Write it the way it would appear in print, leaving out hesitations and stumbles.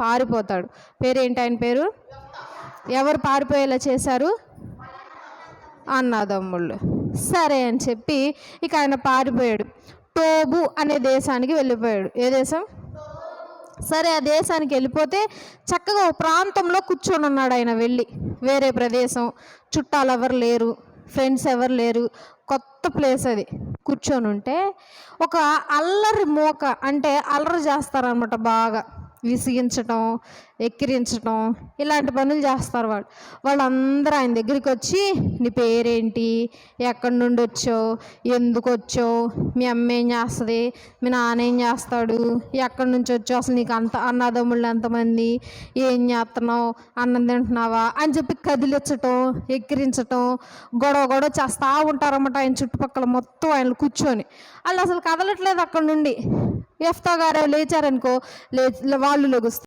పారిపోతాడు. పేరేంటి ఆయన పేరు? ఎవరు పారిపోయేలా చేశారు? అన్నదమ్ముళ్ళు. సరే అని చెప్పి ఇక ఆయన పారిపోయాడు. టోబు అనే దేశానికి వెళ్ళిపోయాడు. ఏ దేశం? సరే, ఆ దేశానికి వెళ్ళిపోతే చక్కగా ఒక ప్రాంతంలో కూర్చొని ఉన్నాడు ఆయన. వెళ్ళి వేరే ప్రదేశం, చుట్టాలు ఎవరు లేరు, ఫ్రెండ్స్ ఎవరు లేరు, కొత్త ప్లేస్ అది. కూర్చొని ఉంటే ఒక అల్లరి మోక, అంటే అల్లరి చేస్తారనమాట, బాగా విసిగించటం, ఎక్కిరించటం, ఇలాంటి పనులు చేస్తారు వాళ్ళందరూ ఆయన దగ్గరికి వచ్చి, నీ పేరేంటి, ఎక్కడి నుండి వచ్చావు, ఎందుకు వచ్చావు, మీ అమ్మ ఏం చేస్తుంది, మీ నాన్న ఏం చేస్తాడు, ఎక్కడి నుంచి వచ్చావు, అసలు నీకు అంత అన్నదమ్ముళ్ళు ఎంతమంది, ఏం చేస్తున్నావు, అన్నం తింటున్నావా అని చెప్పి కదిలించటం, ఎక్కిరించటం, గొడవ చేస్తూ ఉంటారన్నమాట ఆయన చుట్టుపక్కల మొత్తం. ఆయన కూర్చొని వాళ్ళు అసలు కదలట్లేదు అక్కడ నుండి. యెఫ్తా గారు లేచారనుకో, వాళ్ళు లెగుస్తారు.